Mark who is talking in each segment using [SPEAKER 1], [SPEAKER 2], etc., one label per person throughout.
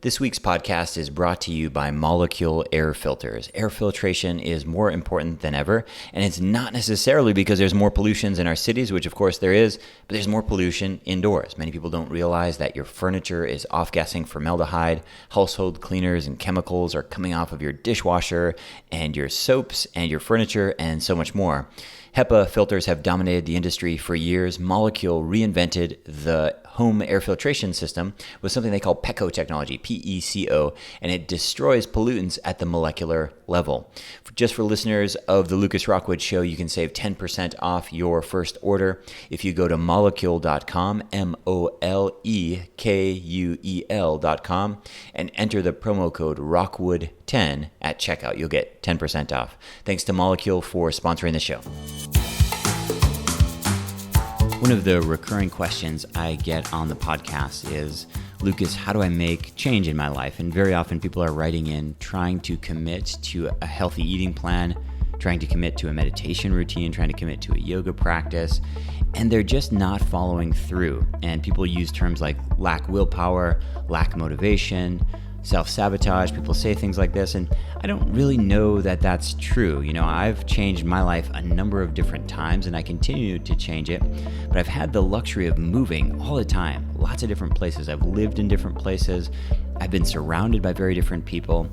[SPEAKER 1] This week's podcast is brought to you by Molecule Air Filters. Air filtration is more important than ever, and it's not necessarily because there's more pollutions in our cities, which of course there is, but there's more pollution indoors. Many people don't realize that your furniture is off-gassing formaldehyde, household cleaners and chemicals are coming off of your dishwasher and your soaps and your furniture and so much more. HEPA filters have dominated the industry for years. Molecule reinvented the home air filtration system with something they call PECO technology, P-E-C-O, and it destroys pollutants at the molecular level. Just for listeners of the Lucas Rockwood Show, you can save 10% off your first order if you go to molecule.com, MOLEKUEL.com, and enter the promo code ROCKWOOD10 at checkout. You'll get 10% off. Thanks to Molecule for sponsoring the show. One of the recurring questions I get on the podcast is, Lucas, how do I make change in my life? And very often people are writing in trying to commit to a healthy eating plan, trying to commit to a meditation routine, trying to commit to a yoga practice, and they're just not following through. And people use terms like lack willpower, lack motivation, self-sabotage. People say things like this, and I don't really know that that's true. You know, I've changed my life a number of different times, and I continue to change it, but I've had the luxury of moving all the time, lots of different places. I've lived in different places. I've been surrounded by very different people,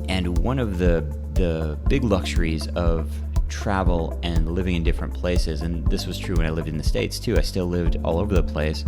[SPEAKER 1] and one of the big luxuries of travel and living in different places, and this was true when I lived in the States too, I still lived all over the place,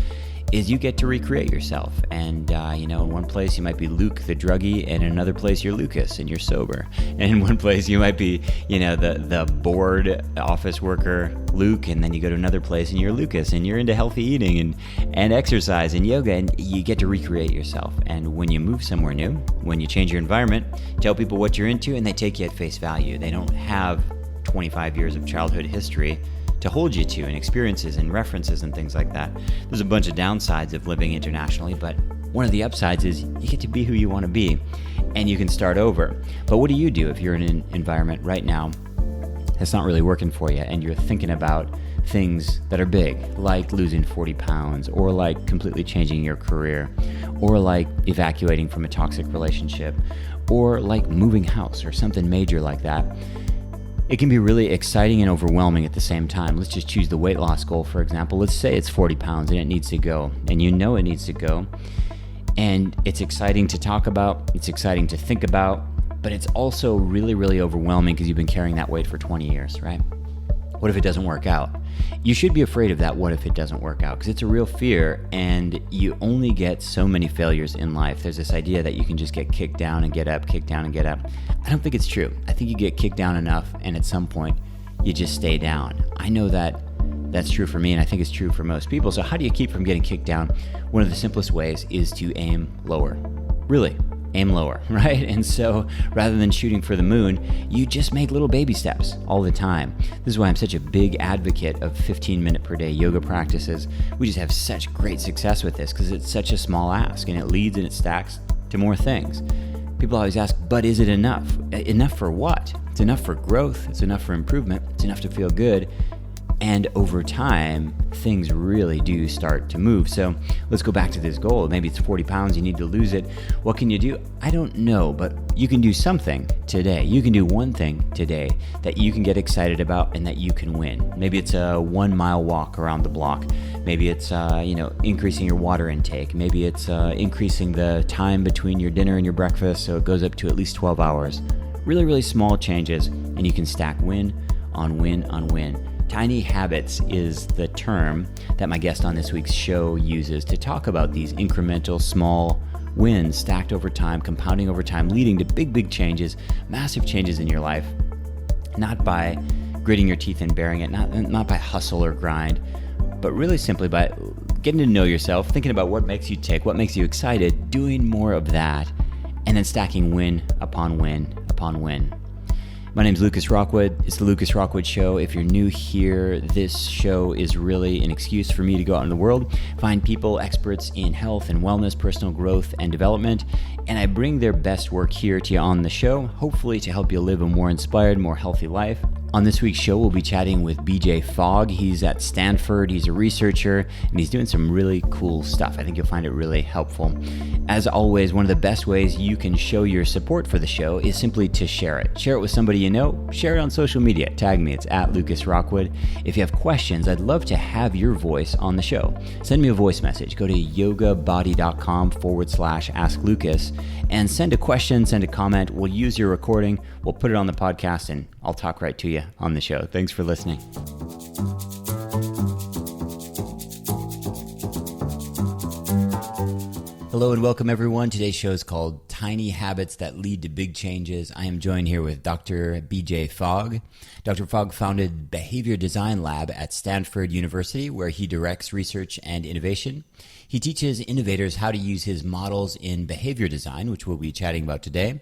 [SPEAKER 1] is you get to recreate yourself. And, in one place you might be Luke the druggie, and in another place you're Lucas and you're sober. And in one place you might be, the bored office worker Luke, and then you go to another place and you're Lucas and you're into healthy eating and exercise and yoga, and you get to recreate yourself. And when you move somewhere new, when you change your environment, tell people what you're into and they take you at face value. They don't have 25 years of childhood history to hold you to, and experiences and references and things like that. There's a bunch of downsides of living internationally, but one of the upsides is you get to be who you want to be, and you can start over. But what do you do if you're in an environment right now that's not really working for you, and you're thinking about things that are big, like losing 40 pounds, or like completely changing your career, or like evacuating from a toxic relationship, or like moving house, or something major like that? It can be really exciting and overwhelming at the same time. Let's just choose the weight loss goal, for example. Let's say it's 40 pounds and it needs to go, and you know it needs to go. And it's exciting to talk about, it's exciting to think about, but it's also really, really overwhelming because you've been carrying that weight for 20 years, right? What if it doesn't work out? You should be afraid of that what if it doesn't work out, because it's a real fear, and you only get so many failures in life. There's this idea that you can just get kicked down and get up, kicked down and get up. I don't think it's true. I think you get kicked down enough, and at some point, you just stay down. I know that that's true for me, and I think it's true for most people. So how do you keep from getting kicked down? One of the simplest ways is to aim lower. Really. Aim lower, right? And so rather than shooting for the moon, you just make little baby steps all the time. This is why I'm such a big advocate of 15-minute per day yoga practices. We just have such great success with this because it's such a small ask, and it leads and it stacks to more things. People always ask, but is it enough? Enough for what? It's enough for growth. It's enough for improvement. It's enough to feel good. And over time, things really do start to move. So let's go back to this goal. Maybe it's 40 pounds, you need to lose it. What can you do? I don't know, but you can do something today. You can do one thing today that you can get excited about and that you can win. Maybe it's a 1 mile walk around the block. Maybe it's, increasing your water intake. Maybe it's increasing the time between your dinner and your breakfast so it goes up to at least 12 hours. Really, really small changes, and you can stack win on win on win. Tiny habits is the term that my guest on this week's show uses to talk about these incremental small wins stacked over time, compounding over time, leading to big, big changes, massive changes in your life, not by gritting your teeth and bearing it, not by hustle or grind, but really simply by getting to know yourself, thinking about what makes you tick, what makes you excited, doing more of that, and then stacking win upon win upon win. My name's Lucas Rockwood. It's the Lucas Rockwood Show. If you're new here, this show is really an excuse for me to go out in the world, find people, experts in health and wellness, personal growth and development, and I bring their best work here to you on the show, hopefully to help you live a more inspired, more healthy life On this week's show, we'll be chatting with Bj Fogg. He's at Stanford. He's a researcher, and he's doing some really cool stuff. I think you'll find it really helpful. As always, one of the best ways you can show your support for the show is simply to share it. Share it with somebody you know. Share it on social media. Tag me. It's at Lucas Rockwood. If you have questions, I'd love to have your voice on the show. Send me a voice message. Go to yogabody.com/Ask Lucas and send a question, send a comment. We'll use your recording. We'll put it on the podcast, and I'll talk right to you on the show. Thanks for listening. Hello and welcome, everyone. Today's show is called Tiny Habits That Lead to Big Changes. I am joined here with Dr. Bj Fogg. Dr. Fogg founded Behavior Design Lab at Stanford University, where he directs research and innovation. He teaches innovators how to use his models in behavior design, which we'll be chatting about today.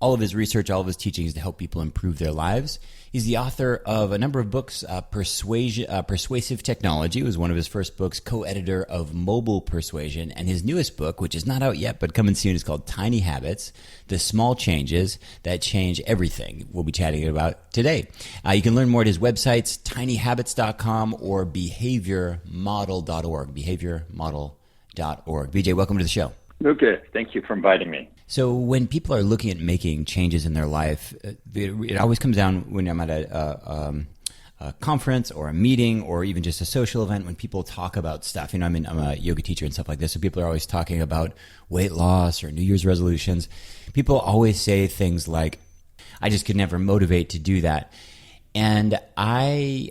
[SPEAKER 1] All of his research, all of his teaching is to help people improve their lives. He's the author of a number of books. Persuasive Technology was one of his first books, co-editor of Mobile Persuasion, and his newest book, which is not out yet but coming soon, is called Tiny Habits, The Small Changes That Change Everything. We'll be chatting about today. You can learn more at his websites, tinyhabits.com or behaviormodel.org, behaviormodel.org. BJ, welcome to the show.
[SPEAKER 2] Lucas, thank you for inviting me.
[SPEAKER 1] So when people are looking at making changes in their life, it always comes down when I'm at a conference or a meeting or even just a social event when people talk about stuff. You know, I'm a yoga teacher and stuff like this, so people are always talking about weight loss or New Year's resolutions. People always say things like, I just could never motivate to do that. And I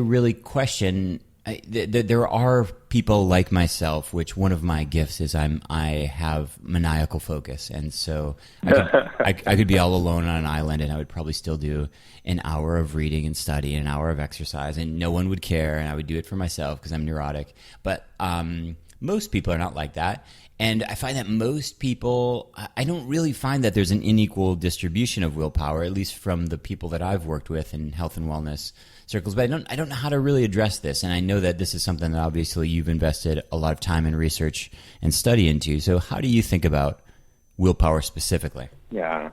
[SPEAKER 1] really question... There are people like myself, which one of my gifts is I have maniacal focus, and so I could be all alone on an island, and I would probably still do an hour of reading and study, and an hour of exercise, and no one would care, and I would do it for myself because I'm neurotic. But most people are not like that, and I find that most people, I don't really find that there's an unequal distribution of willpower, at least from the people that I've worked with in health and wellness circles, but I don't know how to really address this, and I know that this is something that obviously you've invested a lot of time and research and study into. So how do you think about willpower specifically?
[SPEAKER 2] Yeah.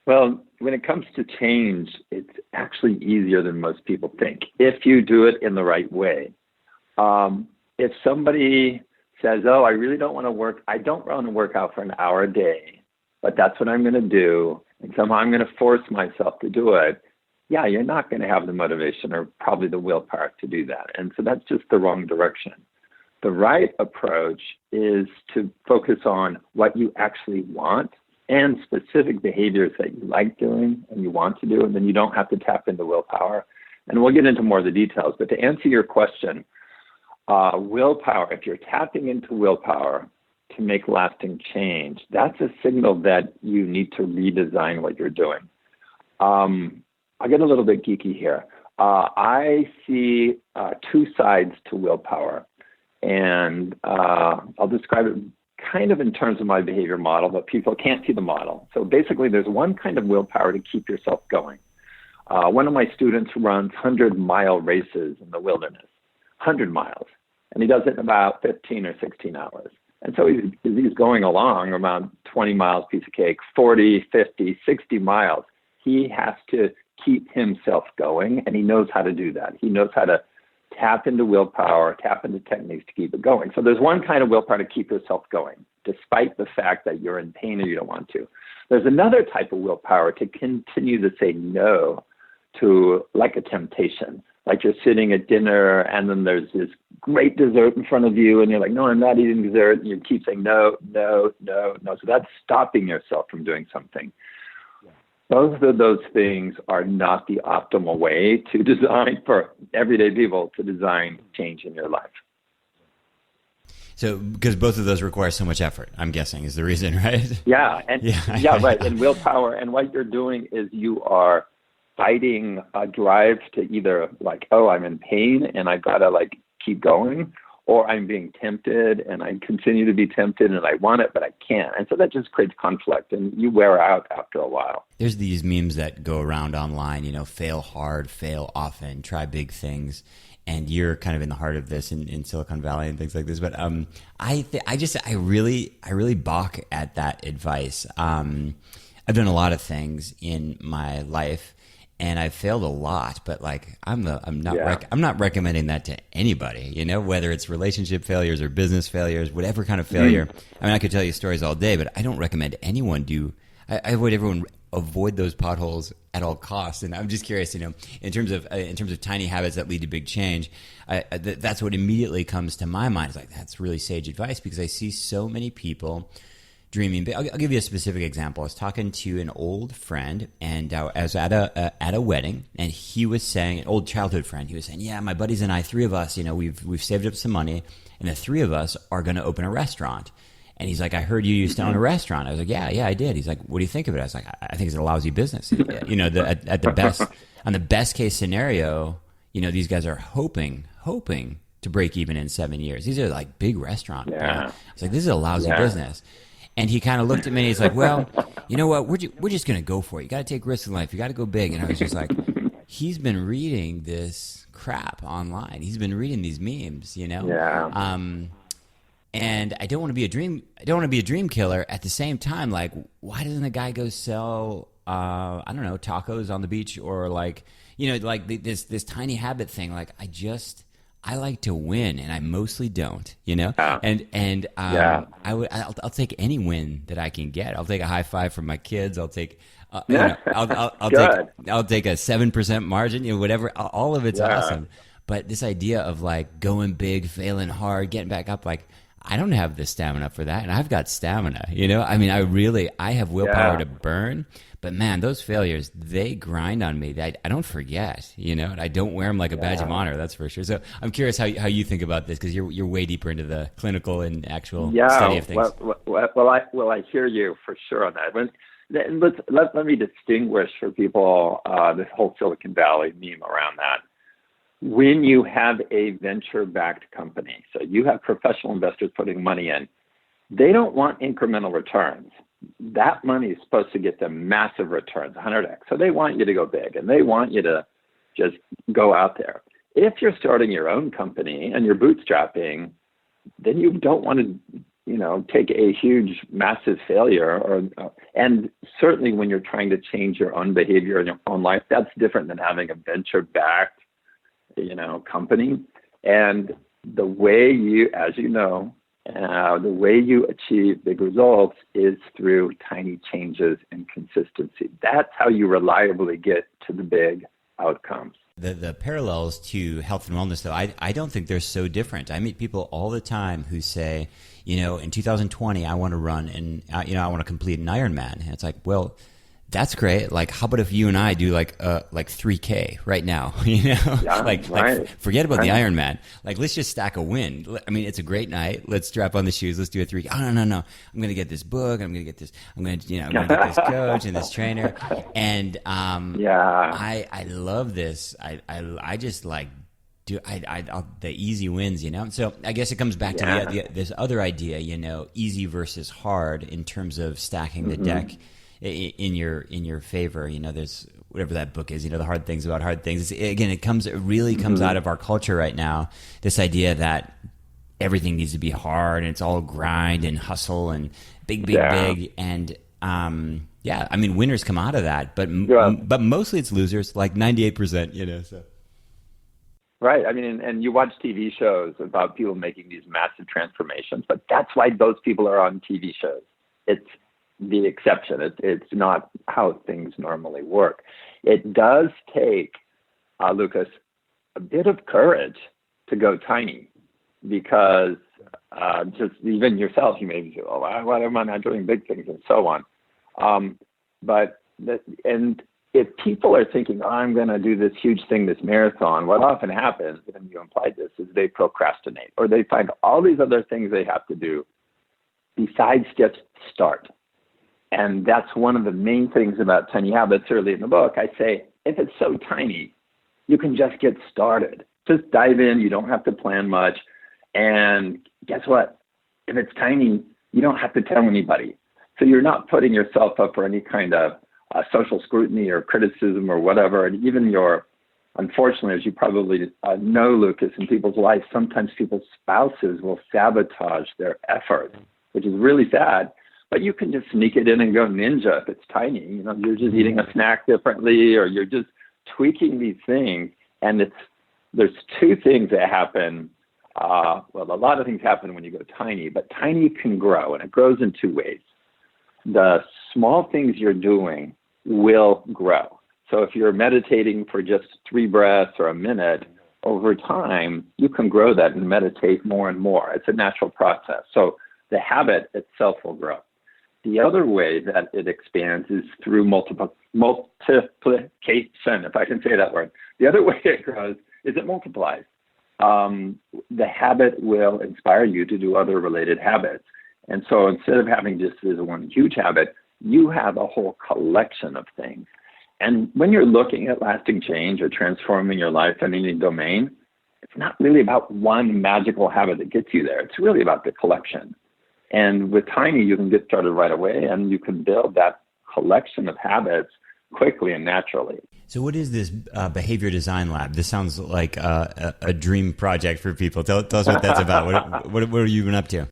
[SPEAKER 2] Well, when it comes to change, it's actually easier than most people think if you do it in the right way. If somebody says, oh, I really don't want to work, I don't want to work out for an hour a day, but that's what I'm going to do, and somehow I'm going to force myself to do it, yeah, you're not going to have the motivation or probably the willpower to do that. And so that's just the wrong direction. The right approach is to focus on what you actually want and specific behaviors that you like doing and you want to do, and then you don't have to tap into willpower. And we'll get into more of the details. But to answer your question, willpower, if you're tapping into willpower to make lasting change, that's a signal that you need to redesign what you're doing. I'll get a little bit geeky here. I see two sides to willpower, and I'll describe it kind of in terms of my behavior model, but people can't see the model. So basically, there's one kind of willpower to keep yourself going. One of my students runs 100-mile races in the wilderness, 100 miles, and he does it in about 15 or 16 hours. And so he's going along around 20 miles, piece of cake, 40, 50, 60 miles. He has to keep himself going, and he knows how to do that. He knows how to tap into willpower, tap into techniques to keep it going. So there's one kind of willpower to keep yourself going, despite the fact that you're in pain or you don't want to. There's another type of willpower to continue to say no to, like a temptation. Like you're sitting at dinner, and then there's this great dessert in front of you, and you're like, no, I'm not eating dessert, and you keep saying no, no, no, no. So that's stopping yourself from doing something. Both of those things are not the optimal way to design for everyday people to design change in your life.
[SPEAKER 1] So, because both of those require so much effort, I'm guessing, is the reason, right?
[SPEAKER 2] Yeah, right. And willpower, and what you're doing is you are fighting a drive to either like, oh, I'm in pain and I gotta like keep going, or I'm being tempted and I continue to be tempted and I want it, but I can't. And so that just creates conflict, and you wear out after a while.
[SPEAKER 1] There's these memes that go around online, you know, fail hard, fail often, try big things. And you're kind of in the heart of this in Silicon Valley and things like this. But I really balk at that advice. I've done a lot of things in my life, and I failed a lot, but like I'm not
[SPEAKER 2] Yeah.
[SPEAKER 1] I'm not recommending that to anybody, you know, whether it's relationship failures or business failures, whatever kind of failure. I mean, I could tell you stories all day, but I don't recommend anyone do. I avoid everyone avoid those potholes at all costs. And I'm just curious, you know, in terms of tiny habits that lead to big change, that's what immediately comes to my mind. It's like, that's really sage advice, because I see so many people dreaming big. I'll give you a specific example. I was talking to an old friend, and I was at a wedding, and he was saying, an old childhood friend, he was saying, yeah, my buddies and I, three of us, you know, we've saved up some money, and the three of us are going to open a restaurant. And he's like, I heard you used to own a restaurant. I was like, yeah, I did. He's like, what do you think of it? I was like, I think it's a lousy business. You know, at the best, on the best case scenario, you know, these guys are hoping to break even in 7 years. These are like big restaurants.
[SPEAKER 2] Yeah.
[SPEAKER 1] You know? It's like, this is a lousy business. And he kind of looked at me and he's like, well, you know what? We're just going to go for it. You got to take risks in life. You got to go big. And I was just like, he's been reading this crap online. He's been reading these memes, you know?
[SPEAKER 2] Yeah.
[SPEAKER 1] And I don't want to be a dream killer. At the same time, like, why doesn't a guy go sell, I don't know, tacos on the beach, or like, you know, like this tiny habit thing? Like, I like to win, and I mostly don't, you know. I'll take any win that I can get. I'll take a high five from my kids. I'll take, you know, I'll take a 7% margin, you know, whatever. All of it's awesome. But this idea of like going big, failing hard, getting back up, like, I don't have the stamina for that, and I've got stamina, you know? I mean, I have willpower to burn, but man, those failures, they grind on me. I don't forget, you know, and I don't wear them like a badge of honor, that's for sure. So I'm curious how you think about this, because you're way deeper into the clinical and actual study of things.
[SPEAKER 2] Well, I hear you for sure on that. Let me distinguish for people this whole Silicon Valley meme around that. When you have a venture-backed company, so you have professional investors putting money in, they don't want incremental returns. That money is supposed to get them massive returns, 100x. So they want you to go big, and they want you to just go out there. If you're starting your own company and you're bootstrapping, then you don't want to, you know, take a huge, massive failure. And certainly when you're trying to change your own behavior in your own life, that's different than having a venture-backed, you know, company. And the way you, as you know, the way you achieve big results is through tiny changes and consistency. That's how you reliably get to the big outcomes.
[SPEAKER 1] The parallels to health and wellness, though, I don't think they're so different. I meet people all the time who say, you know, in 2020, I want to run and, you know, I want to complete an Ironman. And it's like, well, that's great. Like, how about if you and I do like 3K right now? You know, like forget about the Ironman. Like, let's just stack a win. I mean, it's a great night. Let's strap on the shoes. Let's do a 3K. Oh, no. I'm going to get this book. I'm going to get this. I'm going to get this coach and this trainer. And I love this. I just like the easy wins, you know. So I guess it comes back to this other idea, you know, easy versus hard in terms of stacking the deck in your favor. You know, there's whatever that book is, you know, The Hard Things About Hard Things. It really comes out of our culture right now, this idea that everything needs to be hard and it's all grind and hustle and big. And I mean, winners come out of that, but mostly it's losers, like 98%, you know. So
[SPEAKER 2] right. I mean, and you watch TV shows about people making these massive transformations, but that's why those people are on TV shows. It's the exception. It's not how things normally work. It does take, Lucas, a bit of courage to go tiny, because just even yourself, you may say, oh, why am I not doing big things, and so on. And if people are thinking, oh, I'm going to do this huge thing, this marathon, what often happens, and you implied this, is they procrastinate, or they find all these other things they have to do besides just start. And that's one of the main things about tiny habits early in the book. I say, if it's so tiny, you can just get started. Just dive in. You don't have to plan much. And guess what? If it's tiny, you don't have to tell anybody. So you're not putting yourself up for any kind of social scrutiny or criticism or whatever. And even unfortunately, as you probably know, Lucas, in people's lives, sometimes people's spouses will sabotage their effort, which is really sad. But you can just sneak it in and go ninja if it's tiny. You know, you're just eating a snack differently, or you're just tweaking these things. And there's two things that happen. Well, a lot of things happen when you go tiny, but tiny can grow, and it grows in two ways. The small things you're doing will grow. So if you're meditating for just 3 breaths or a minute, over time, you can grow that and meditate more and more. It's a natural process. So the habit itself will grow. The other way that it expands is through multiplication, if I can say that word. The other way it grows is it multiplies. The habit will inspire you to do other related habits. And so instead of having just this one huge habit, you have a whole collection of things. And when you're looking at lasting change or transforming your life in any domain, it's not really about one magical habit that gets you there. It's really about the collection. And with Tiny, you can get started right away, and you can build that collection of habits quickly and naturally.
[SPEAKER 1] So what is this behavior design lab? This sounds like a dream project for people. Tell us what that's about. What have you been up to?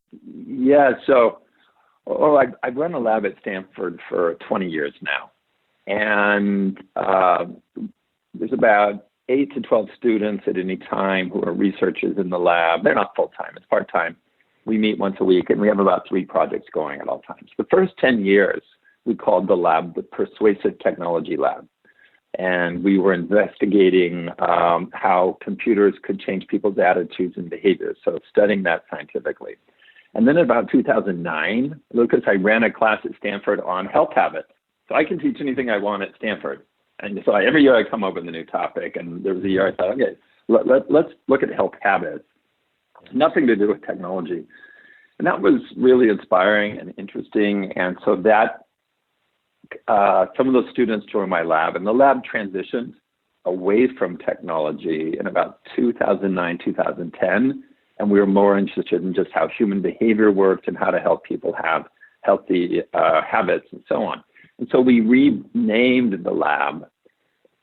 [SPEAKER 2] Yeah, so I've run a lab at Stanford for 20 years now. And there's about 8 to 12 students at any time who are researchers in the lab. They're not full-time, it's part-time. We meet once a week, and we have about 3 projects going at all times. The first 10 years, we called the lab the Persuasive Technology Lab. And we were investigating how computers could change people's attitudes and behaviors, so studying that scientifically. And then about 2009, Lucas, I ran a class at Stanford on health habits. So I can teach anything I want at Stanford. And so every year I come up with a new topic. And there was a year I thought, okay, let's look at health habits. Nothing to do with technology. And that was really inspiring and interesting. And so that some of those students joined my lab. And the lab transitioned away from technology in about 2009, 2010. And we were more interested in just how human behavior worked and how to help people have healthy habits and so on. And so we renamed the lab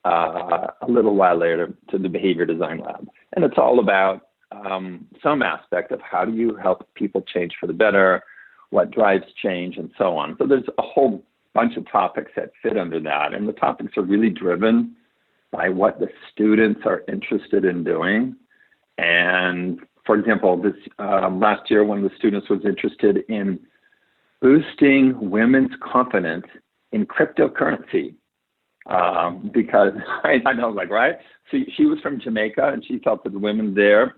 [SPEAKER 2] a little while later to the Behavior Design Lab. And it's all about some aspect of how do you help people change for the better, what drives change, and so on. So there's a whole bunch of topics that fit under that. And the topics are really driven by what the students are interested in doing. And for example, this last year, one of the students was interested in boosting women's confidence in cryptocurrency, because I know, like, right? So she was from Jamaica, and she felt that the women there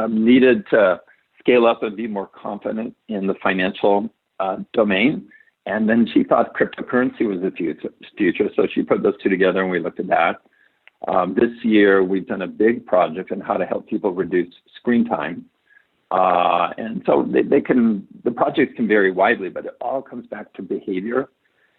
[SPEAKER 2] needed to scale up and be more confident in the financial domain. And then she thought cryptocurrency was the future. So she put those two together, and we looked at that. This year, we've done a big project on how to help people reduce screen time. And so the projects can vary widely, but it all comes back to behavior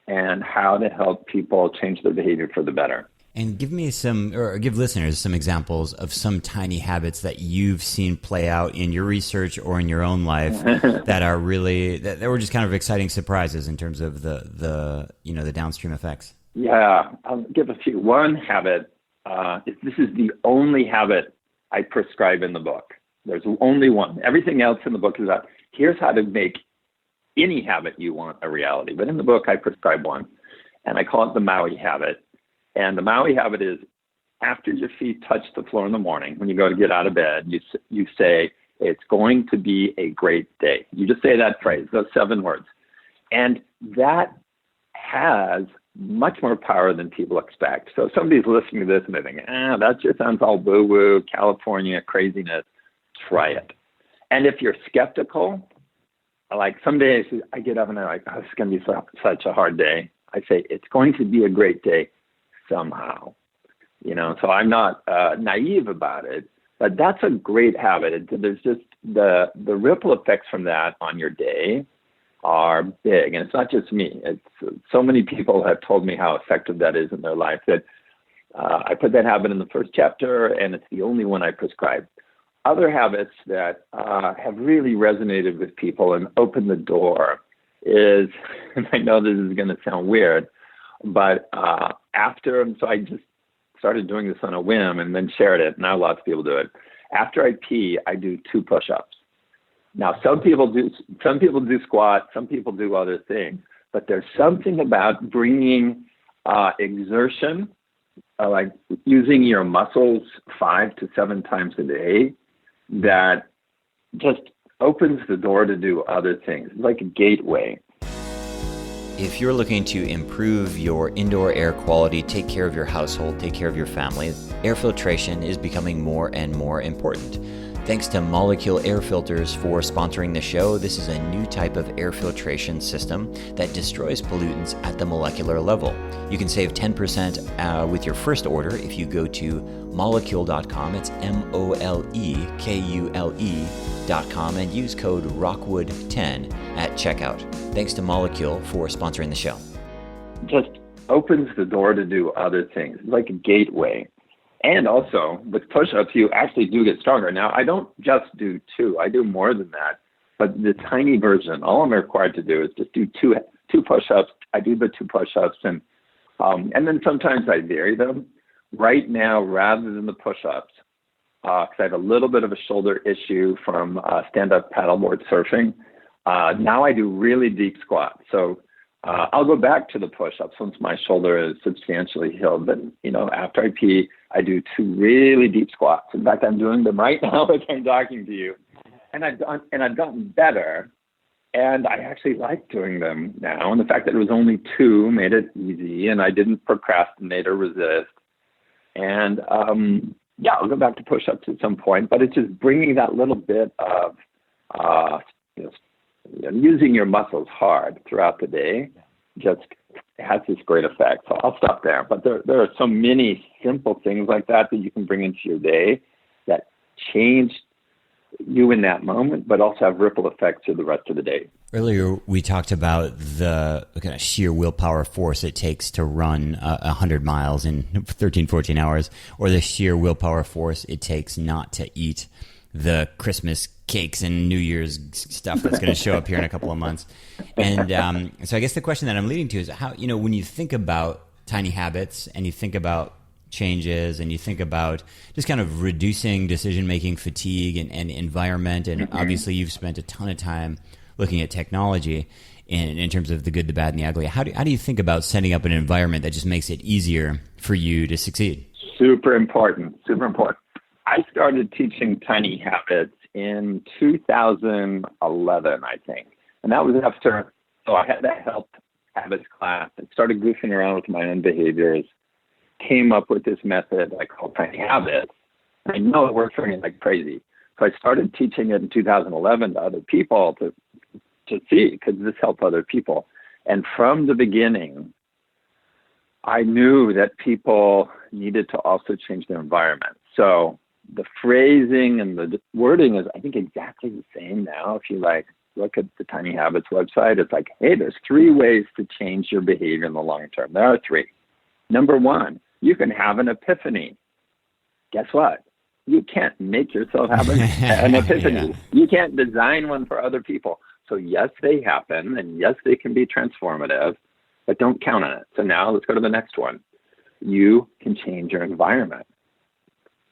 [SPEAKER 2] and how to help people change their behavior for the better.
[SPEAKER 1] And give listeners some examples of some tiny habits that you've seen play out in your research or in your own life that are really, that were just kind of exciting surprises in terms of the downstream effects.
[SPEAKER 2] Yeah, I'll give a few. One habit, this is the only habit I prescribe in the book. There's only one. Everything else in the book is about, here's how to make any habit you want a reality. But in the book, I prescribe one, and I call it the Maui Habit. And the Maui Habit is, after your feet touch the floor in the morning, when you go to get out of bed, you say, it's going to be a great day. You just say that phrase, those 7 words. And that has much more power than people expect. So if somebody's listening to this and they think, that just sounds all woo-woo, California craziness. Try it. And if you're skeptical, like some days I get up and I'm like, it's going to be such a hard day. I say, it's going to be a great day somehow. So I'm not naive about it, but that's a great habit. There's just the ripple effects from that on your day are big. And it's not just me. It's so many people have told me how effective that is in their life that I put that habit in the first chapter, and it's the only one I prescribe. Other habits that have really resonated with people and opened the door is, and I know this is going to sound weird, but so I just started doing this on a whim and then shared it. Now lots of people do it. After I pee, I do 2 push-ups. Now, some people do squats, some people do other things, but there's something about bringing exertion, like using your muscles 5 to 7 times a day, that just opens the door to do other things, like a gateway.
[SPEAKER 1] If you're looking to improve your indoor air quality, take care of your household, take care of your family, air filtration is becoming more and more important. Thanks to Molecule Air Filters for sponsoring the show. This is a new type of air filtration system that destroys pollutants at the molecular level. You can save 10% with your first order if you go to molecule.com. It's MOLEKULE.com and use code ROCKWOOD10 at checkout. Thanks to Molecule for sponsoring the show.
[SPEAKER 2] Just opens the door to do other things, like a gateway. And also, with push-ups, you actually do get stronger. Now, I don't just do 2. I do more than that. But the tiny version, all I'm required to do is just do two push-ups. I do the 2 push-ups, and then sometimes I vary them. Right now, rather than the push-ups, because I have a little bit of a shoulder issue from stand-up paddleboard surfing, now I do really deep squats. So I'll go back to the push-ups once my shoulder is substantially healed. But, after I pee, I do 2 really deep squats. In fact, I'm doing them right now as I'm talking to you. And I've gotten better. And I actually like doing them now. And the fact that it was only 2 made it easy, and I didn't procrastinate or resist. And, I'll go back to push-ups at some point. But it's just bringing that little bit of using your muscles hard throughout the day just has this great effect. So I'll stop there. But there are so many simple things like that you can bring into your day that change you in that moment, but also have ripple effects through the rest of the day.
[SPEAKER 1] Earlier, we talked about the kind of sheer willpower force it takes to run 100 miles in 13, 14 hours, or the sheer willpower force it takes not to eat the Christmas cakes and New Year's stuff that's going to show up here in a couple of months. And so I guess the question that I'm leading to is how, when you think about tiny habits and you think about changes and you think about just kind of reducing decision-making fatigue and environment, and obviously you've spent a ton of time looking at technology in terms of the good, the bad, and the ugly. How do you think about setting up an environment that just makes it easier for you to succeed?
[SPEAKER 2] Super important. I started teaching tiny habits in 2011, I think. And that was after, I had that health habits class and started goofing around with my own behaviors, came up with this method I call tiny habits. And I know it worked for me like crazy. So I started teaching it in 2011 to other people to see, could this help other people? And from the beginning, I knew that people needed to also change their environment. So the phrasing and the wording is, I think, exactly the same now. If you look at the Tiny Habits website, it's like, hey, there's 3 ways to change your behavior in the long term. There are 3. Number 1, you can have an epiphany. Guess what? You can't make yourself have an epiphany. Yeah. You can't design one for other people. So yes, they happen, and yes, they can be transformative, but don't count on it. So now let's go to the next one. You can change your environment.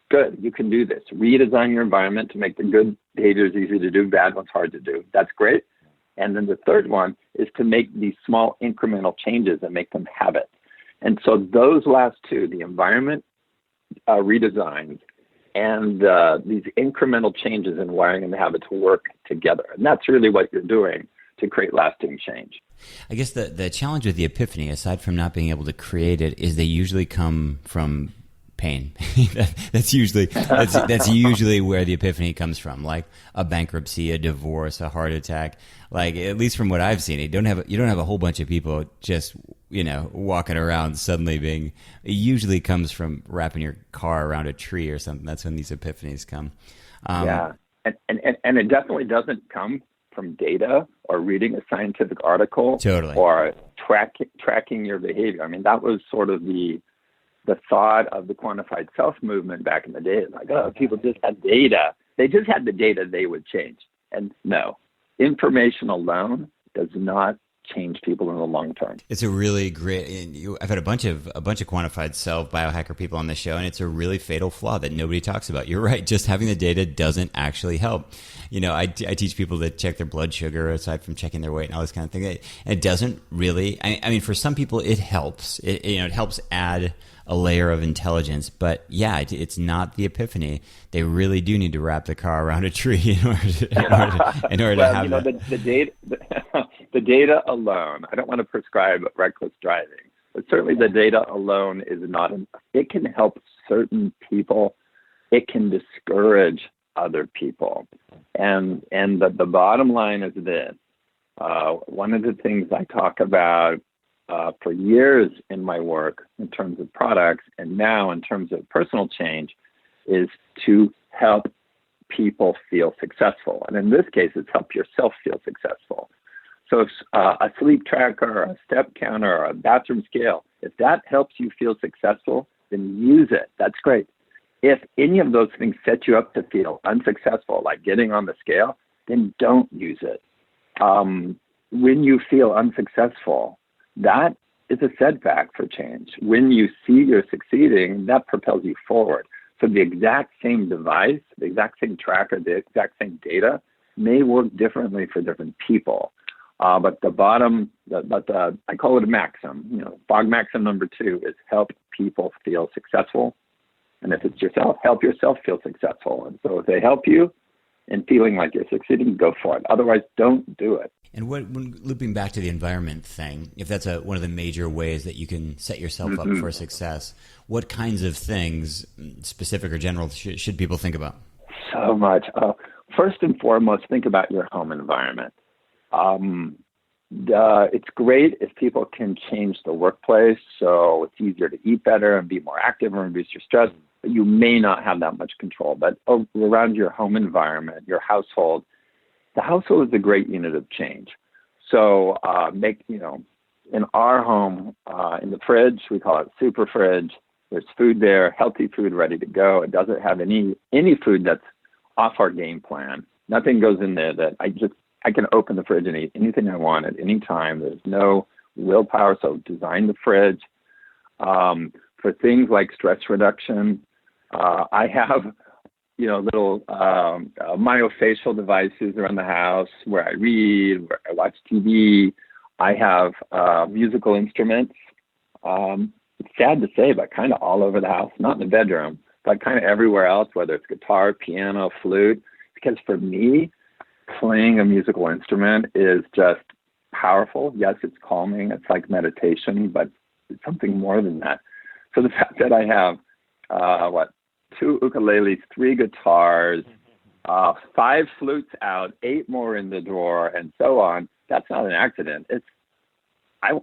[SPEAKER 2] Good, you can do this. Redesign your environment to make the good behaviors easy to do, bad ones hard to do. That's great. And then the third one is to make these small incremental changes and make them habits. And so those last 2, the environment redesigns and these incremental changes in wiring and habits work together. And that's really what you're doing to create lasting change.
[SPEAKER 1] I guess the challenge with the epiphany, aside from not being able to create it, is they usually come from pain. that's usually where the epiphany comes from, like a bankruptcy, a divorce, a heart attack. Like, at least from what I've seen, you don't have a whole bunch of people just walking around suddenly being. It usually comes from wrapping your car around a tree or something. That's when these epiphanies come.
[SPEAKER 2] And it definitely doesn't come from data or reading a scientific article.
[SPEAKER 1] Totally.
[SPEAKER 2] Or tracking your behavior. I mean, that was sort of the thought of the quantified self movement back in the day. It's like, people just had data. They just had the data they would change. And no, information alone does not change people in the long term.
[SPEAKER 1] It's a really great. I've had a bunch of quantified self biohacker people on the show, and it's a really fatal flaw that nobody talks about. You're right. Just having the data doesn't actually help. I teach people to check their blood sugar aside from checking their weight and all this kind of thing. And it doesn't really. I mean, for some people, it helps. It helps add a layer of intelligence, but yeah, it's not the epiphany. They really do need to wrap the car around a tree in order to have that.
[SPEAKER 2] The data alone. I don't want to prescribe reckless driving, but certainly the data alone is not enough. It can help certain people. It can discourage other people, and the bottom line is this. One of the things I talk about for years in my work in terms of products and now in terms of personal change is to help people feel successful. And in this case, it's help yourself feel successful. So if a sleep tracker, or a step counter, or a bathroom scale, if that helps you feel successful, then use it. That's great. If any of those things set you up to feel unsuccessful, like getting on the scale, then don't use it. When you feel unsuccessful, that is a setback for change. When you see you're succeeding, that propels you forward. So the exact same device, the exact same tracker, the exact same data may work differently for different people. But I call it a maxim. Fogg maxim number 2 is help people feel successful. And if it's yourself, help yourself feel successful. And so if they help you in feeling like you're succeeding, go for it. Otherwise, don't do it.
[SPEAKER 1] And when looping back to the environment thing, if that's one of the major ways that you can set yourself up for success, what kinds of things, specific or general, should people think about?
[SPEAKER 2] So much. First and foremost, think about your home environment. It's great if people can change the workplace so it's easier to eat better and be more active and reduce your stress. But you may not have that much control. But around your home environment, your household, the household is a great unit of change. So in our home, in the fridge, we call it super fridge. There's food there, healthy food ready to go. It doesn't have any food that's off our game plan. Nothing goes in there that I can open the fridge and eat anything I want at any time. There's no willpower, so design the fridge. For things like stress reduction, I have little myofascial devices around the house where I read, where I watch TV. I have musical instruments. It's sad to say, but kind of all over the house, not in the bedroom, but kind of everywhere else, whether it's guitar, piano, flute. Because for me, playing a musical instrument is just powerful. Yes, it's calming. It's like meditation, but it's something more than that. So the fact that I have, 2 ukuleles, 3 guitars, 5 flutes out, 8 more in the drawer, and so on, that's not an accident. I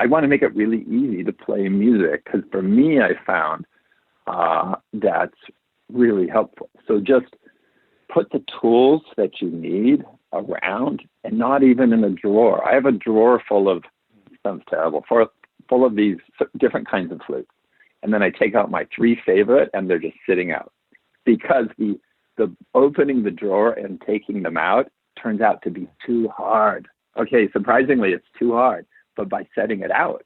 [SPEAKER 2] want to make it really easy to play music because for me, I found that's really helpful. So just put the tools that you need around and not even in a drawer. I have a drawer full of, sounds terrible, full of these different kinds of flutes. And then I take out my 3 favorite and they're just sitting out because the opening the drawer and taking them out turns out to be too hard. Okay, surprisingly, it's too hard. But by setting it out,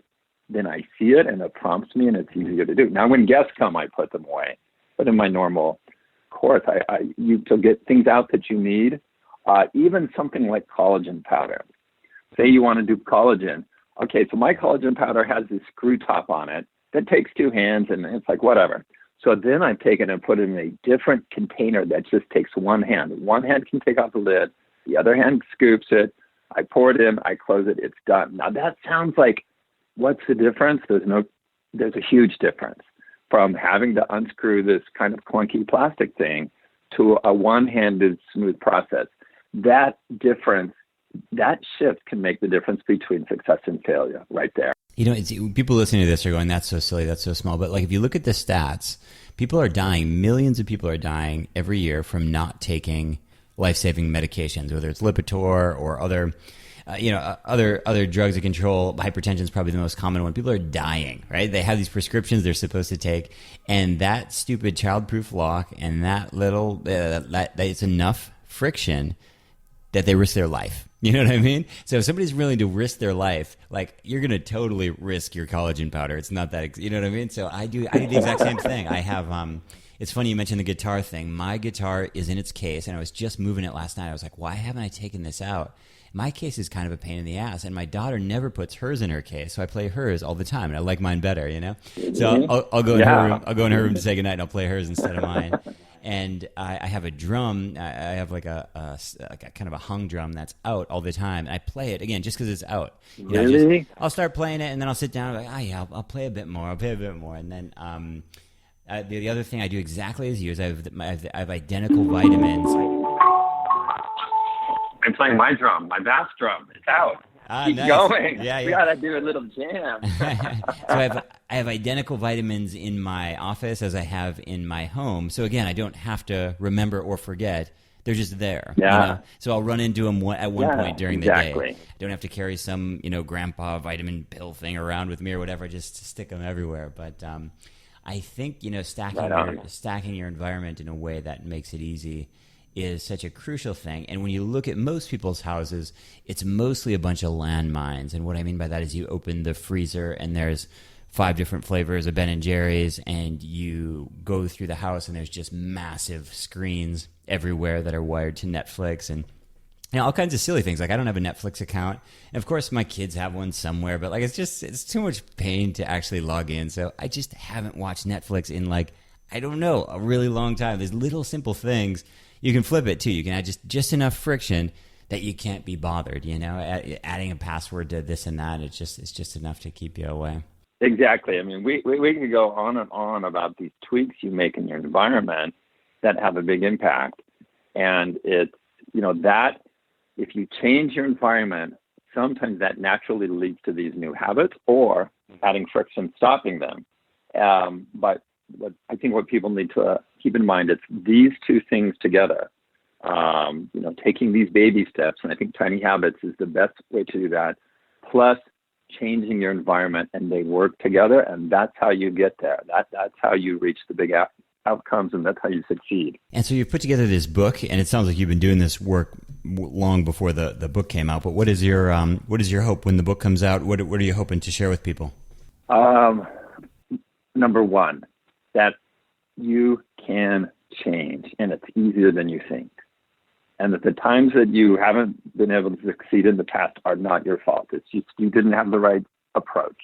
[SPEAKER 2] then I see it and it prompts me and it's easier to do. Now, when guests come, I put them away. But in my normal course, you to get things out that you need, even something like collagen powder. Say you want to do collagen. Okay, so my collagen powder has this screw top on it that takes 2 hands and it's like whatever. So then I take it and put it in a different container that just takes 1 hand. 1 hand can take off the lid. The other hand scoops it. I pour it in. I close it. It's done. Now that sounds like, what's the difference? There's a huge difference from having to unscrew this kind of clunky plastic thing to a one-handed smooth process. That difference, that shift can make the difference between success and failure right there.
[SPEAKER 1] People listening to this are going, that's so silly, that's so small. But if you look at the stats, people are dying, millions of people are dying every year from not taking life-saving medications, whether it's Lipitor or other drugs that control hypertension is probably the most common one. People are dying, right? They have these prescriptions they're supposed to take, and that stupid child-proof lock and that little, it's enough friction that they risk their life. You know what I mean? So if somebody's willing to risk their life, like you're going to totally risk your collagen powder. It's not that, you know what I mean? So I do the exact same thing. I have, it's funny you mentioned the guitar thing. My guitar is in its case, and I was just moving it last night. I was like, why haven't I taken this out? My case is kind of a pain in the ass, and my daughter never puts hers in her case, so I play hers all the time, and I like mine better, you know? So I'll go in her room. I'll go in her room to say goodnight, and I'll play hers instead of mine. And I have a drum. I have like a kind of a hung drum that's out all the time. And I play it again just because it's out. You know,
[SPEAKER 2] Really?
[SPEAKER 1] I'll start playing it, and then I'll sit down and be like, I'll play a bit more. And then the other thing I do exactly as you is I have identical vitamins.
[SPEAKER 2] I'm playing my drum, my bass drum. It's out. Keep
[SPEAKER 1] nice.
[SPEAKER 2] going.
[SPEAKER 1] Yeah.
[SPEAKER 2] We gotta do a little jam.
[SPEAKER 1] So I have identical vitamins in my office as I have in my home. So again, I don't have to remember or forget. They're just there.
[SPEAKER 2] Yeah.
[SPEAKER 1] You know? So I'll run into them at one point during the day.
[SPEAKER 2] Exactly.
[SPEAKER 1] I don't have to carry some, grandpa vitamin pill thing around with me or whatever, just to stick them everywhere. But I think, stacking your environment in a way that makes it easy is such a crucial thing. And when you look at most people's houses, it's mostly a bunch of landmines. And what I mean by that is you open the freezer and there's 5 different flavors of Ben & Jerry's, and you go through the house and there's just massive screens everywhere that are wired to Netflix and all kinds of silly things. Like I don't have a Netflix account. And of course my kids have one somewhere, but like it's too much pain to actually log in. So I just haven't watched Netflix in a really long time. There's little simple things. You can flip it too. You can add just enough friction that you can't be bothered, adding a password to this and that. It's just enough to keep you away.
[SPEAKER 2] Exactly. I mean, we can go on and on about these tweaks you make in your environment that have a big impact. And it's, that if you change your environment, sometimes that naturally leads to these new habits or adding friction, stopping them. But I think what people need to keep in mind is these two things together, taking these baby steps. And I think tiny habits is the best way to do that. Plus changing your environment, and they work together. And that's how you get there. That's how you reach the big outcomes, and that's how you succeed.
[SPEAKER 1] And so you put together this book, and it sounds like you've been doing this work long before the book came out. But what is your hope when the book comes out? What are you hoping to share with people?
[SPEAKER 2] Number one, that you can change, and it's easier than you think. And that the times that you haven't been able to succeed in the past are not your fault. It's just you didn't have the right approach.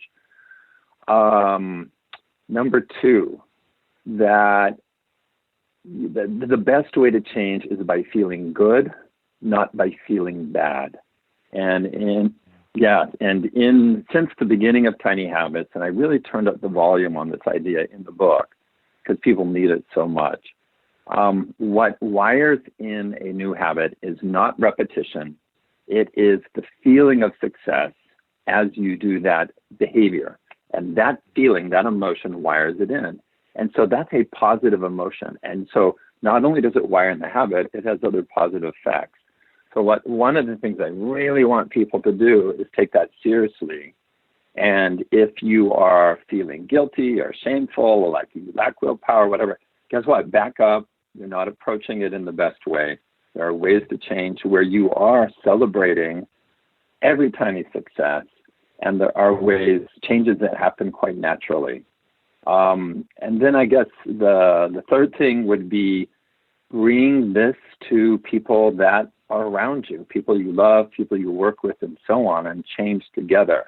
[SPEAKER 2] Number two, that the best way to change is by feeling good, not by feeling bad. And since the beginning of Tiny Habits, and I really turned up the volume on this idea in the book because people need it so much. What wires in a new habit is not repetition. It is the feeling of success as you do that behavior. And that feeling, that emotion wires it in. And so that's a positive emotion. And so not only does it wire in the habit, it has other positive effects. So one of the things I really want people to do is take that seriously. And if you are feeling guilty or shameful or like you lack willpower, whatever, guess what? Back up. You're not approaching it in the best way. There are ways to change where you are celebrating every tiny success. And there are changes that happen quite naturally. And then I guess the third thing would be bring this to people that are around you, people you love, people you work with, and so on, and change together.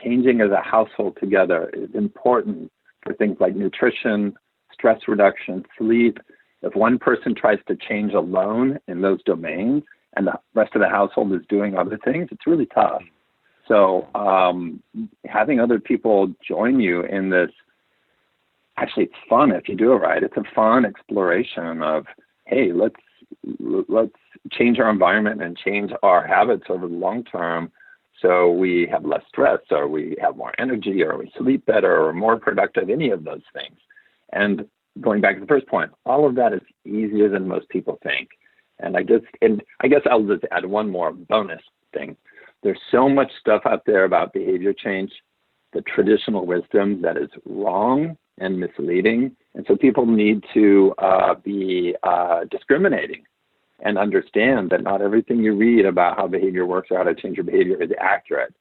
[SPEAKER 2] Changing as a household together is important for things like nutrition, stress reduction, sleep. If one person tries to change alone in those domains and the rest of the household is doing other things, it's really tough. So having other people join you in this, actually it's fun if you do it right. It's a fun exploration of, hey, let's change our environment and change our habits over the long term so we have less stress or we have more energy or we sleep better or more productive, any of those things. And going back to the first point, all of that is easier than most people think. And I guess I'll just add one more bonus thing. There's so much stuff out there about behavior change, the traditional wisdom that is wrong and misleading. And so people need to be discriminating and understand that not everything you read about how behavior works or how to change your behavior is accurate.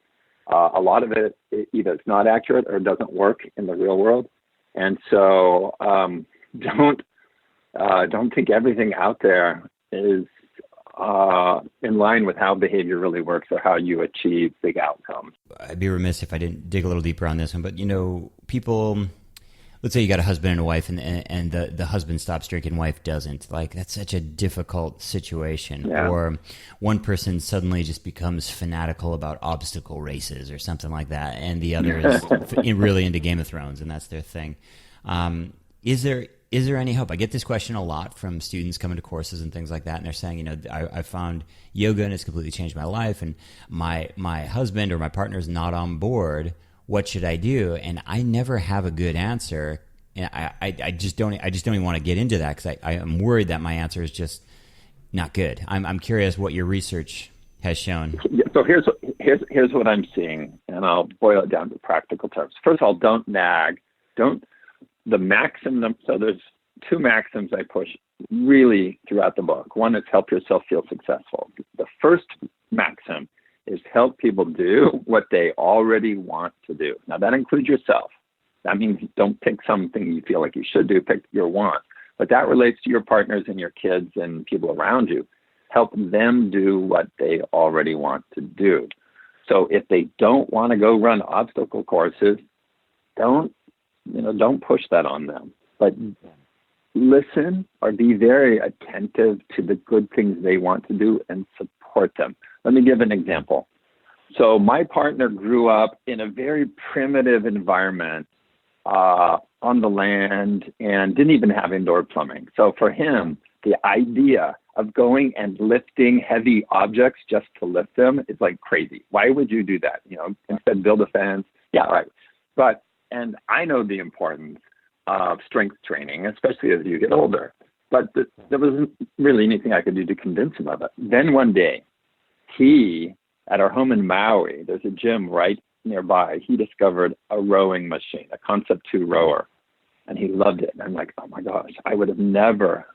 [SPEAKER 2] A lot of it either it's not accurate or doesn't work in the real world. And so don't think everything out there is in line with how behavior really works or how you achieve big outcomes.
[SPEAKER 1] I'd be remiss if I didn't dig a little deeper on this one, but people, let's say you got a husband and a wife, and the husband stops drinking, wife doesn't. Like, that's such a difficult situation.
[SPEAKER 2] Yeah.
[SPEAKER 1] Or one person suddenly just becomes fanatical about obstacle races or something like that, and the other is really into Game of Thrones, and that's their thing. Is there any hope? I get this question a lot from students coming to courses and things like that, and they're saying, I found yoga and it's completely changed my life, and my husband or my partner is not on board. What should I do? And I never have a good answer. And I just don't even want to get into that because I am worried that my answer is just not good. I'm curious what your research has shown.
[SPEAKER 2] So here's what I'm seeing, and I'll boil it down to practical terms. First of all, don't nag. The maximum. So there's two maxims I push really throughout the book. One is help yourself feel successful. The first maxim is help people do what they already want to do. Now, that includes yourself. That means don't pick something you feel like you should do, pick your want. But that relates to your partners and your kids and people around you. Help them do what they already want to do. So if they don't want to go run obstacle courses, don't push that on them. But listen or be very attentive to the good things they want to do and support them. Let me give an example. So my partner grew up in a very primitive environment on the land and didn't even have indoor plumbing. So for him, the idea of going and lifting heavy objects just to lift them is like crazy. Why would you do that? Instead build a fence. Yeah, right. And I know the importance of strength training, especially as you get older. But there wasn't really anything I could do to convince him of it. Then one day, at our home in Maui, there's a gym right nearby. He discovered a rowing machine, a Concept 2 rower, and he loved it. And I'm like, oh my gosh, I would have never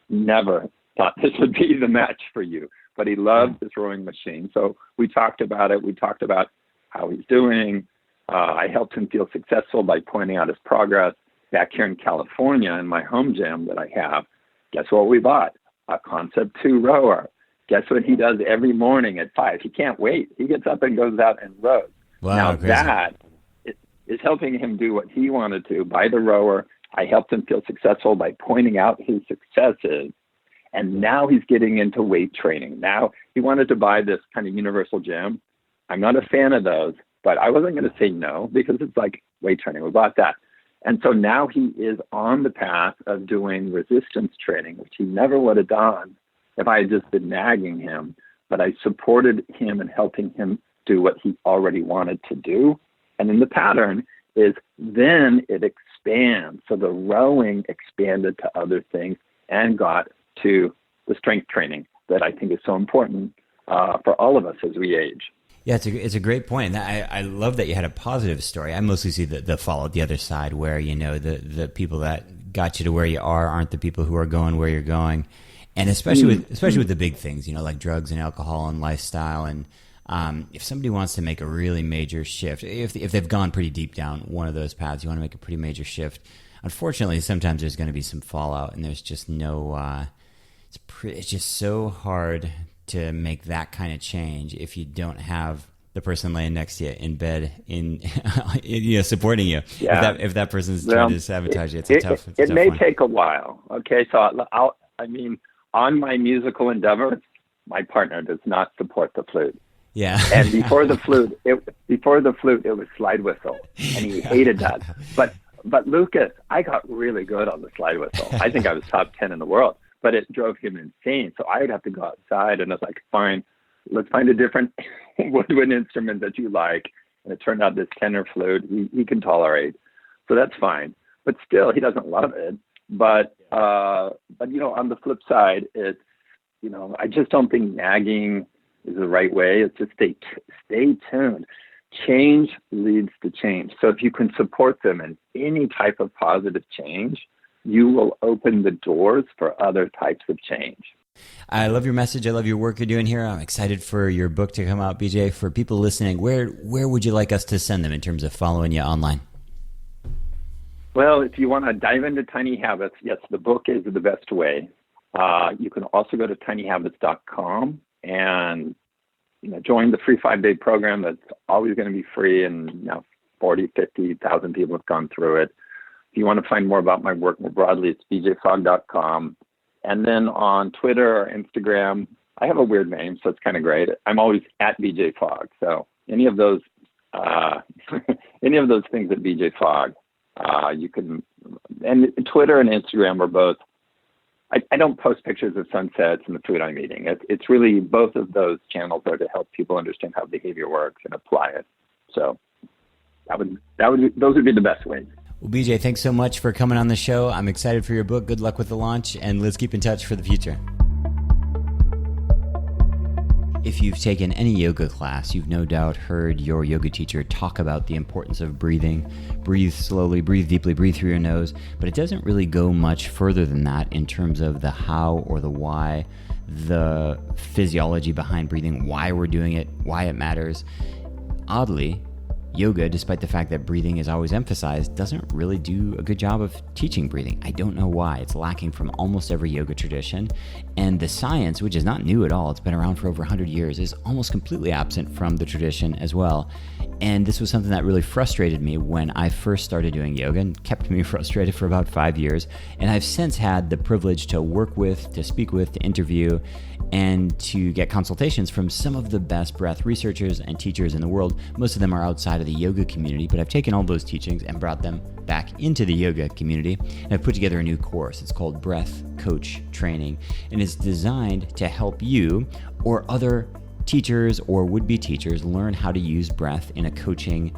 [SPEAKER 2] thought this would be the match for you. But he loved this rowing machine. So we talked about it. We talked about how he's doing. I helped him feel successful by pointing out his progress. Back here in California, in my home gym that I have, guess what we bought? A Concept 2 rower. Guess what he does every morning at 5? He can't wait. He gets up and goes out and rows.
[SPEAKER 1] Wow,
[SPEAKER 2] now
[SPEAKER 1] crazy.
[SPEAKER 2] That is helping him do what he wanted to by the rower. I helped him feel successful by pointing out his successes. And now he's getting into weight training. Now he wanted to buy this kind of universal gym. I'm not a fan of those, but I wasn't going to say no because it's like weight training. We bought that. And so now he is on the path of doing resistance training, which he never would have done if I had just been nagging him. But I supported him and helping him do what he already wanted to do. And then the pattern is then it expands. So the rowing expanded to other things and got to the strength training that I think is so important for all of us as we age.
[SPEAKER 1] Yeah, it's a great point. And I love that you had a positive story. I mostly see the follow, the other side, where the people that got you to where you are aren't the people who are going where you're going, and especially with the big things, like drugs and alcohol and lifestyle. And if somebody wants to make a really major shift, if they've gone pretty deep down one of those paths, you want to make a pretty major shift. Unfortunately, sometimes there's going to be some fallout, and there's just no. It's just so hard to make that kind of change if you don't have the person laying next to you in bed supporting you.
[SPEAKER 2] Yeah.
[SPEAKER 1] If that person's trying to sabotage you, it's a tough
[SPEAKER 2] It may
[SPEAKER 1] one.
[SPEAKER 2] take a while. Okay, so on my musical endeavors, my partner does not support the flute.
[SPEAKER 1] Yeah.
[SPEAKER 2] And before the flute, it was slide whistle, and he hated that. But Lucas, I got really good on the slide whistle. I think I was top 10 in the world. But it drove him insane. So I'd have to go outside, and I was like, fine, let's find a different woodwind instrument that you like. And it turned out this tenor flute he can tolerate. So that's fine. But still, he doesn't love it. But on the flip side, it's, I just don't think nagging is the right way. It's just stay tuned. Change leads to change. So if you can support them in any type of positive change, you will open the doors for other types of change.
[SPEAKER 1] I love your message. I love your work you're doing here. I'm excited for your book to come out, BJ. For people listening, where would you like us to send them in terms of following you online?
[SPEAKER 2] Well, if you want to dive into tiny habits, yes, the book is the best way. You can also go to tinyhabits.com and join the free 5-day program that's always going to be free, and now 50,000 people have gone through it. If you want to find more about my work more broadly, it's bjfogg.com. And then on Twitter or Instagram, I have a weird name, so it's kind of great. I'm always at Bj Fogg. So any of those things at Bj Fogg, you can. And Twitter and Instagram are both. I don't post pictures of sunsets and the food I'm eating. It's really, both of those channels are to help people understand how behavior works and apply it. So those would be the best ways.
[SPEAKER 1] Well, BJ, thanks so much for coming on the show. I'm excited for your book. Good luck with the launch, and let's keep in touch for the future. If you've taken any yoga class, you've no doubt heard your yoga teacher talk about the importance of breathing. Breathe slowly, breathe deeply, breathe through your nose. But it doesn't really go much further than that in terms of the how or the why, the physiology behind breathing, why we're doing it, why it matters. Oddly, yoga, despite the fact that breathing is always emphasized, doesn't really do a good job of teaching breathing. I don't know why. It's lacking from almost every yoga tradition. And the science, which is not new at all, it's been around for over 100 years, is almost completely absent from the tradition as well. And this was something that really frustrated me when I first started doing yoga, and kept me frustrated for about 5 years. And I've since had the privilege to work with, to speak with, to interview, and to get consultations from some of the best breath researchers and teachers in the world. Most of them are outside of the yoga community, but I've taken all those teachings and brought them back into the yoga community. And I've put together a new course. It's called Breath Coach Training, and it's designed to help you or other teachers or would-be teachers learn how to use breath in a coaching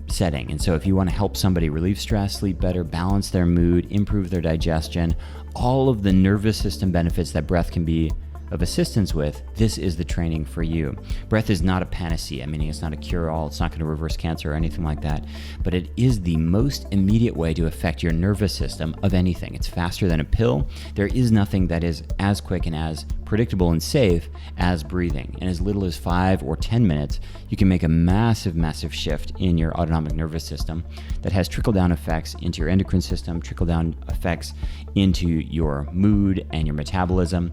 [SPEAKER 1] setting. And so if you want to help somebody relieve stress, sleep better, balance their mood, improve their digestion, all of the nervous system benefits that breath can be of assistance with, this is the training for you. Breath is not a panacea, meaning it's not a cure-all, it's not going to reverse cancer or anything like that, but it is the most immediate way to affect your nervous system of anything. It's faster than a pill. There is nothing that is as quick and as predictable and safe as breathing. In as little as 5 or 10 minutes, you can make a massive, massive shift in your autonomic nervous system that has trickle-down effects into your endocrine system, trickle-down effects into your mood and your metabolism.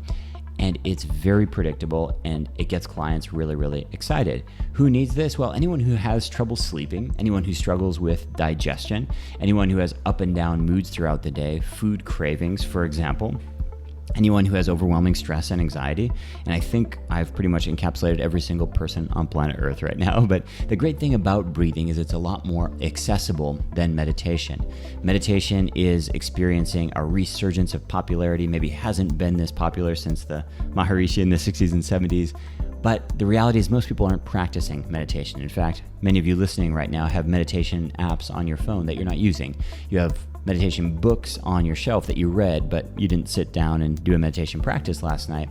[SPEAKER 1] And it's very predictable, and it gets clients really, really excited. Who needs this? Well, anyone who has trouble sleeping, anyone who struggles with digestion, anyone who has up and down moods throughout the day, food cravings, for example, anyone who has overwhelming stress and anxiety. And I think I've pretty much encapsulated every single person on planet Earth right now. But the great thing about breathing is it's a lot more accessible than meditation. Meditation is experiencing a resurgence of popularity. Maybe hasn't been this popular since the Maharishi in the 60s and 70s. But the reality is most people aren't practicing meditation. In fact, many of you listening right now have meditation apps on your phone that you're not using. You have meditation books on your shelf that you read, but you didn't sit down and do a meditation practice last night.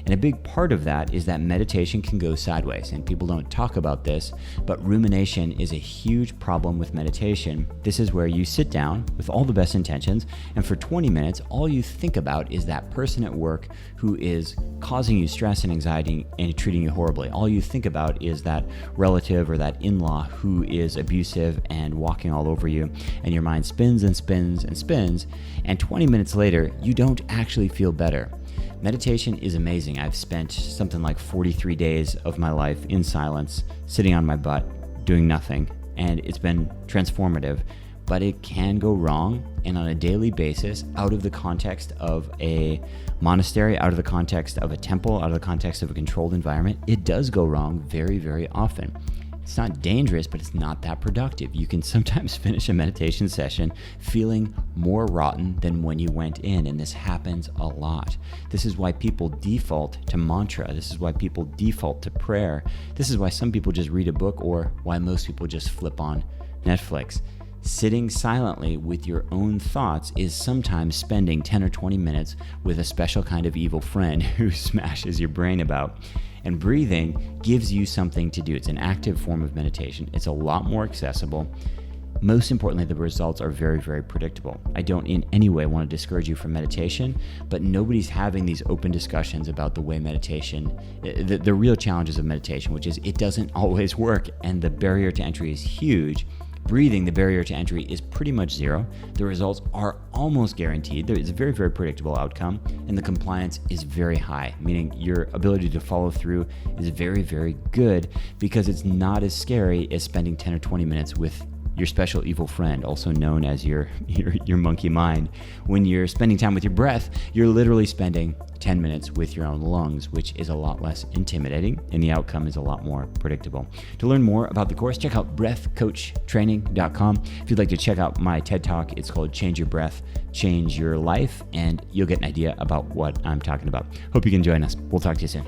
[SPEAKER 1] And a big part of that is that meditation can go sideways, and people don't talk about this, but rumination is a huge problem with meditation. This is where you sit down with all the best intentions, and for 20 minutes, all you think about is that person at work who is causing you stress and anxiety and treating you horribly. All you think about is that relative or that in-law who is abusive and walking all over you, and your mind spins and spins and spins, and 20 minutes later, you don't actually feel better. Meditation is amazing. I've spent something like 43 days of my life in silence, sitting on my butt, doing nothing, and it's been transformative. But it can go wrong, and on a daily basis, out of the context of a monastery, out of the context of a temple, out of the context of a controlled environment, it does go wrong very, very often. It's not dangerous, but it's not that productive. You can sometimes finish a meditation session feeling more rotten than when you went in, and this happens a lot. This is why people default to mantra. This is why people default to prayer. This is why some people just read a book, or why most people just flip on Netflix. Sitting silently with your own thoughts is sometimes spending 10 or 20 minutes with a special kind of evil friend who smashes your brain about. And breathing gives you something to do. It's an active form of meditation. It's a lot more accessible. But most importantly, the results are very, very predictable. I don't in any way want to discourage you from meditation, but nobody's having these open discussions about the way meditation, the real challenges of meditation, which is it doesn't always work, and the barrier to entry is huge. Breathing, the barrier to entry is pretty much zero. The results are almost guaranteed. There is a very, very predictable outcome, and the compliance is very high, meaning your ability to follow through is very, very good because it's not as scary as spending 10 or 20 minutes with your special evil friend, also known as your monkey mind. When you're spending time with your breath, you're literally spending 10 minutes with your own lungs, which is a lot less intimidating, and the outcome is a lot more predictable. To learn more about the course, check out breathcoachtraining.com. If you'd like to check out my TED Talk, it's called Change Your Breath, Change Your Life, and you'll get an idea about what I'm talking about. Hope you can join us. We'll talk to you soon.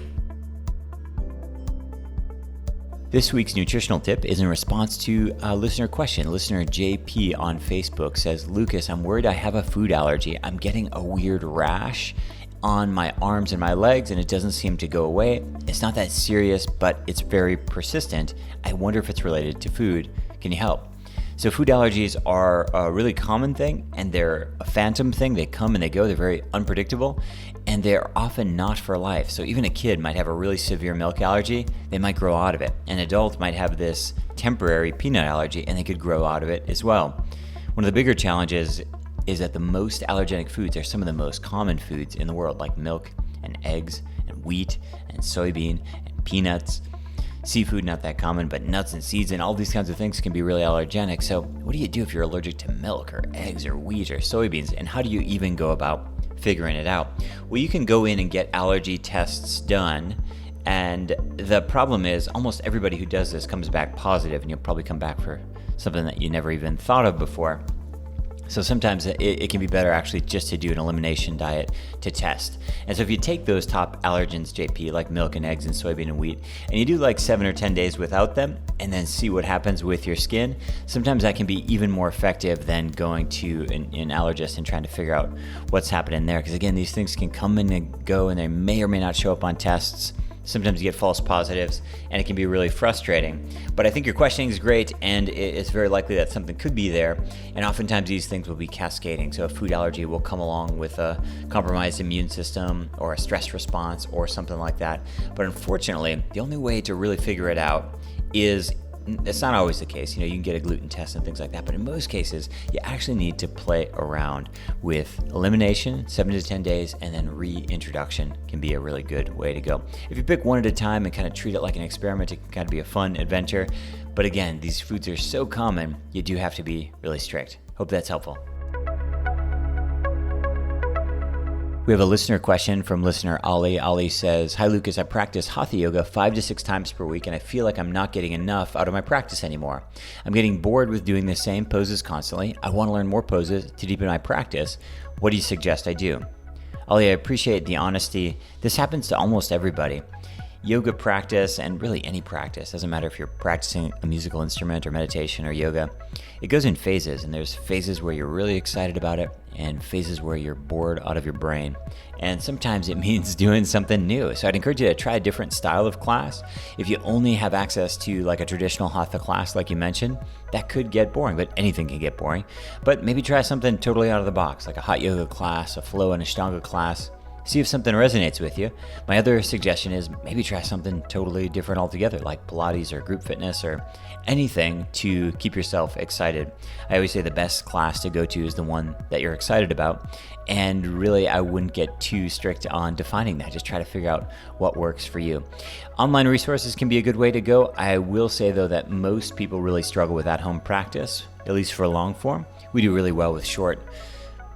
[SPEAKER 1] This week's nutritional tip is in response to a listener question. Listener JP on Facebook says, Lucas, I'm worried I have a food allergy. I'm getting a weird rash on my arms and my legs, and it doesn't seem to go away. It's not that serious, but it's very persistent. I wonder if it's related to food. Can you help? So food allergies are a really common thing, and they're a phantom thing. They come and they go. They're very unpredictable, and they're often not for life. So even a kid might have a really severe milk allergy. They might grow out of it. An adult might have this temporary peanut allergy, and they could grow out of it as well. One of the bigger challenges is that the most allergenic foods are some of the most common foods in the world, like milk and eggs and wheat and soybean and peanuts. Seafood, not that common, but nuts and seeds and all these kinds of things can be really allergenic. So what do you do if you're allergic to milk or eggs or wheat or soybeans? And how do you even go about figuring it out? Well, you can go in and get allergy tests done. And the problem is almost everybody who does this comes back positive, and you'll probably come back for something that you never even thought of before. So sometimes it can be better actually just to do an elimination diet to test. And so if you take those top allergens, JP, like milk and eggs and soybean and wheat, and you do like 7 or 10 days without them and then see what happens with your skin, sometimes that can be even more effective than going to an allergist and trying to figure out what's happening there. Because again, these things can come and go, and they may or may not show up on tests. Sometimes you get false positives, and it can be really frustrating. But I think your questioning is great, and it's very likely that something could be there. And oftentimes these things will be cascading. So a food allergy will come along with a compromised immune system or a stress response or something like that. But unfortunately, the only way to really figure it out is, it's not always the case. You can get a gluten test and things like that, but in most cases, you actually need to play around with elimination, 7 to 10 days, and then reintroduction can be a really good way to go. If you pick one at a time and kind of treat it like an experiment, it can kind of be a fun adventure. But again, these foods are so common, you do have to be really strict. Hope that's helpful. We have a listener question from listener Ali. Ali says, Hi Lucas, I practice Hatha Yoga 5 to 6 times per week, and I feel like I'm not getting enough out of my practice anymore. I'm getting bored with doing the same poses constantly. I want to learn more poses to deepen my practice. What do you suggest I do? Ali, I appreciate the honesty. This happens to almost everybody. Yoga practice, and really any practice, doesn't matter if you're practicing a musical instrument or meditation or yoga, it goes in phases, and there's phases where you're really excited about it and phases where you're bored out of your brain. And sometimes it means doing something new. So I'd encourage you to try a different style of class. If you only have access to like a traditional Hatha class, like you mentioned, that could get boring, but anything can get boring. But maybe try something totally out of the box, like a hot yoga class, a flow and Ashtanga class. See if something resonates with you. My other suggestion is maybe try something totally different altogether, like Pilates or group fitness or anything to keep yourself excited. I always say the best class to go to is the one that you're excited about. And really, I wouldn't get too strict on defining that. Just try to figure out what works for you. Online resources can be a good way to go. I will say, though, that most people really struggle with at-home practice, at least for long form. We do really well with short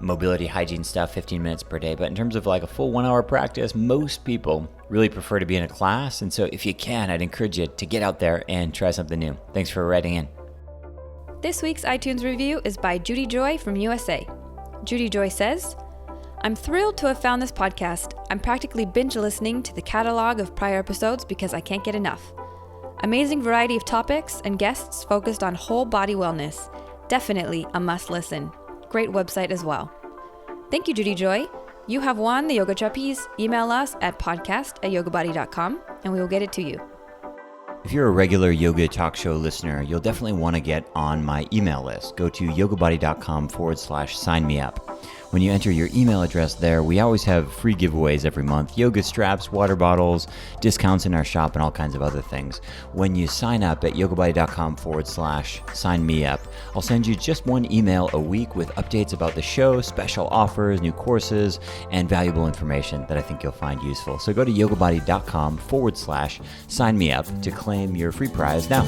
[SPEAKER 1] mobility hygiene stuff, 15 minutes per day. But in terms of like a full 1 hour practice, most people really prefer to be in a class. And so if you can, I'd encourage you to get out there and try something new. Thanks for writing in.
[SPEAKER 3] This week's iTunes review is by Judy Joy from USA. Judy Joy says, I'm thrilled to have found this podcast. I'm practically binge listening to the catalog of prior episodes because I can't get enough. Amazing variety of topics and guests focused on whole body wellness. Definitely a must listen. Great website as well. Thank you, Judy Joy. You have won the Yoga Trapeze. Email us at podcast@yogabody.com and we will get it to you.
[SPEAKER 1] If you're a regular Yoga Talk Show listener, you'll definitely want to get on my email list. Go to yogabody.com/sign me up. When you enter your email address there, we always have free giveaways every month, yoga straps, water bottles, discounts in our shop, and all kinds of other things. When you sign up at yogabody.com/sign me up, I'll send you just one email a week with updates about the show, special offers, new courses, and valuable information that I think you'll find useful. So go to yogabody.com/sign me up to claim your free prize now.